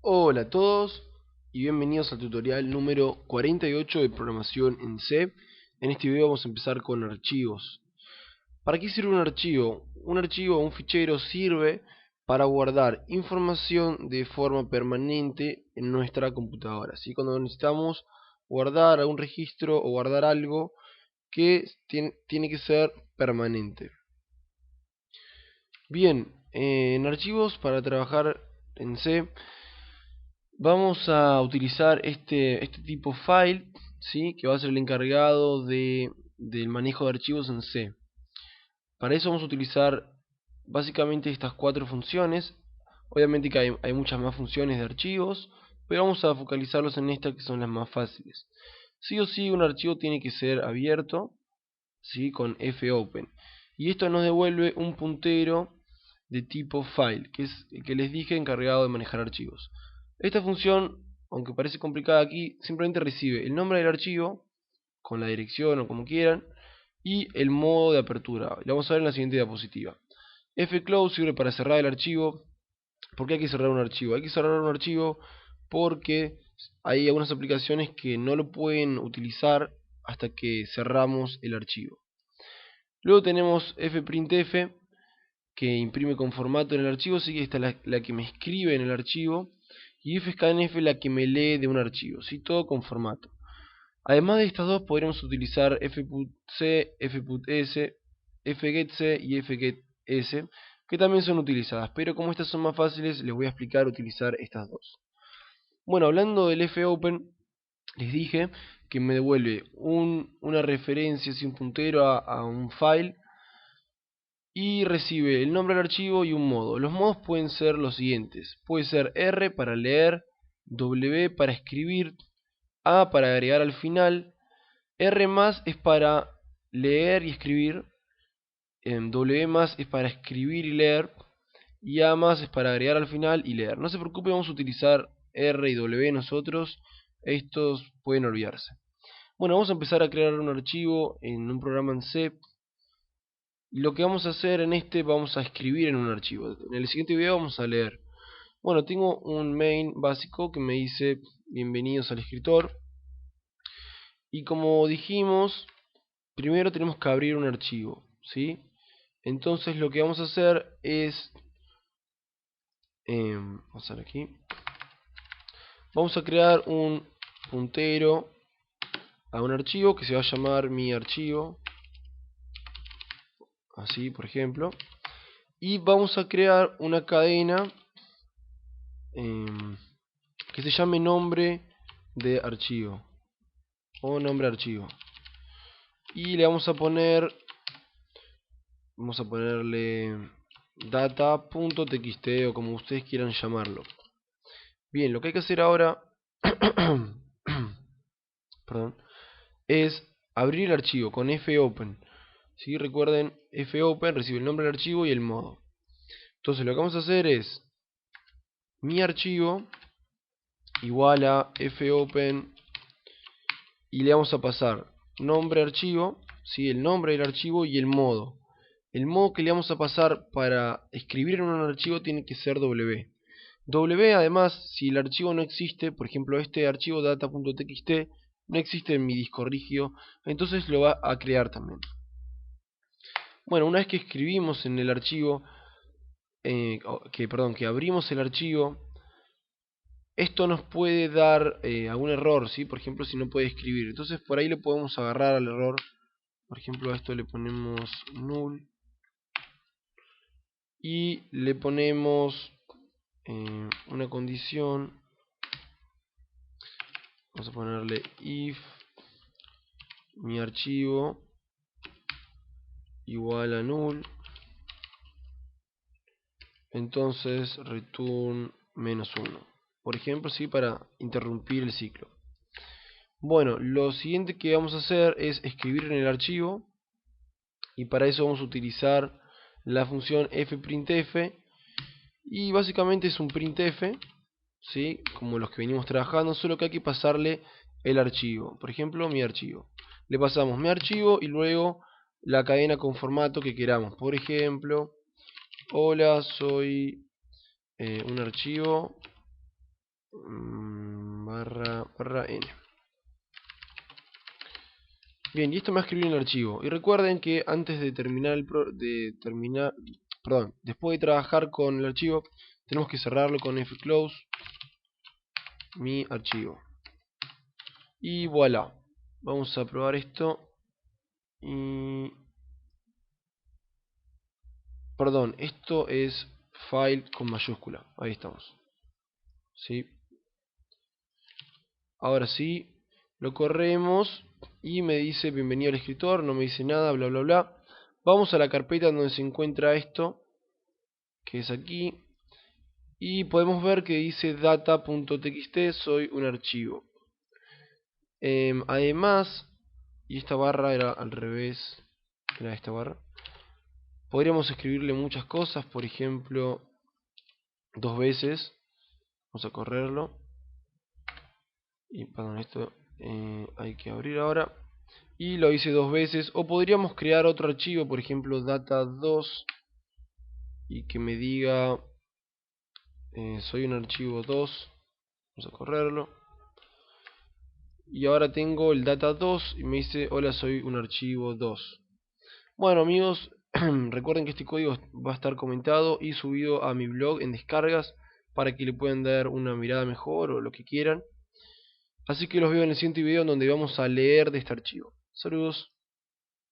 Hola a todos y bienvenidos al tutorial número 48 de programación en C. En este video vamos a empezar con archivos. ¿Para qué sirve un archivo? Un archivo o un fichero sirve para guardar información de forma permanente en nuestra computadora. ¿Sí? Cuando necesitamos guardar algún registro o guardar algo que tiene que ser permanente. Bien, en archivos para trabajar en C vamos a utilizar este tipo file, ¿sí? Que va a ser el encargado del manejo de archivos en C. Para eso vamos a utilizar básicamente estas cuatro funciones. Obviamente que hay muchas más funciones de archivos, pero vamos a focalizarlos en estas que son las más fáciles. Sí o sí un archivo tiene que ser abierto, ¿sí? Con fopen. Y esto nos devuelve un puntero de tipo file, que es el que les dije encargado de manejar archivos. Esta función, aunque parece complicada aquí, simplemente recibe el nombre del archivo, con la dirección o como quieran, y el modo de apertura. Lo vamos a ver en la siguiente diapositiva. fclose sirve para cerrar el archivo. ¿Por qué hay que cerrar un archivo? Hay que cerrar un archivo porque hay algunas aplicaciones que no lo pueden utilizar hasta que cerramos el archivo. Luego tenemos fprintf, que imprime con formato en el archivo, así que esta es la que me escribe en el archivo, y fscanf la que me lee de un archivo, ¿sí? Todo con formato. Además de estas dos podríamos utilizar fputc, fputS, fgetc y fgetS, que también son utilizadas, pero como estas son más fáciles les voy a explicar utilizar estas dos. Bueno, hablando del fopen, les dije que me devuelve una referencia, un puntero a un file, y recibe el nombre del archivo y un modo. Los modos pueden ser los siguientes. Puede ser R para leer, W para escribir, A para agregar al final, R más es para leer y escribir, W más es para escribir y leer, y A más es para agregar al final y leer. No se preocupe, vamos a utilizar R y W nosotros, estos pueden olvidarse. Bueno, vamos a empezar a crear un archivo en un programa en C. Y lo que vamos a hacer en este, vamos a escribir en un archivo. En el siguiente video vamos a leer. Bueno, tengo un main básico que me dice bienvenidos al escritor. Y como dijimos, primero tenemos que abrir un archivo, ¿sí? Entonces lo que vamos a hacer es, vamos a ver aquí, vamos a crear un puntero a un archivo que se va a llamar mi archivo, así por ejemplo. Y vamos a crear una cadena que se llame nombre de archivo o nombre archivo, y le vamos a ponerle data.txt o como ustedes quieran llamarlo. Bien, lo que hay que hacer ahora perdón, es abrir el archivo con fopen. ¿Sí? Recuerden, fopen recibe el nombre del archivo y el modo. Entonces lo que vamos a hacer es mi archivo igual a fopen, y le vamos a pasar nombre archivo, ¿sí? El nombre del archivo y el modo. El modo que le vamos a pasar para escribir en un archivo tiene que ser W. W, además, si el archivo no existe, por ejemplo este archivo data.txt no existe en mi disco rígido, entonces lo va a crear también. Bueno, una vez que escribimos en el archivo, que abrimos el archivo, esto nos puede dar algún error, ¿sí? Por ejemplo, si no puede escribir. Entonces por ahí le podemos agarrar al error. Por ejemplo, a esto le ponemos null y le ponemos una condición. Vamos a ponerle if mi archivo igual a null, entonces return -1. Por ejemplo, sí, para interrumpir el ciclo. Bueno, lo siguiente que vamos a hacer es escribir en el archivo, y para eso vamos a utilizar la función fprintf, y básicamente es un printf, ¿sí? Como los que venimos trabajando, solo que hay que pasarle el archivo. Por ejemplo, mi archivo. Le pasamos mi archivo y luego la cadena con formato que queramos. Por ejemplo, hola, soy un archivo barra n. Bien, y esto me va a escribir en el archivo. Y recuerden que antes de terminar después de trabajar con el archivo, tenemos que cerrarlo con fclose mi archivo. Y voilà. Vamos a probar esto. Y perdón, esto es file con mayúscula. Ahí estamos. ¿Sí? Ahora sí, lo corremos y me dice bienvenido al escritor, no me dice nada, bla bla bla. Vamos a la carpeta donde se encuentra esto, que es aquí, y podemos ver que dice data.txt, soy un archivo. Además, y esta barra era al revés, era esta barra, podríamos escribirle muchas cosas, por ejemplo, 2 veces, vamos a correrlo, y perdón, esto hay que abrir ahora. Y lo hice 2 veces. O podríamos crear otro archivo, por ejemplo data2, y que me diga soy un archivo 2. Vamos a correrlo. Y ahora tengo el data2 y me dice hola, soy un archivo 2. Bueno amigos, recuerden que este código va a estar comentado y subido a mi blog en descargas para que le puedan dar una mirada mejor o lo que quieran. Así que los veo en el siguiente video donde vamos a leer de este archivo. Saludos.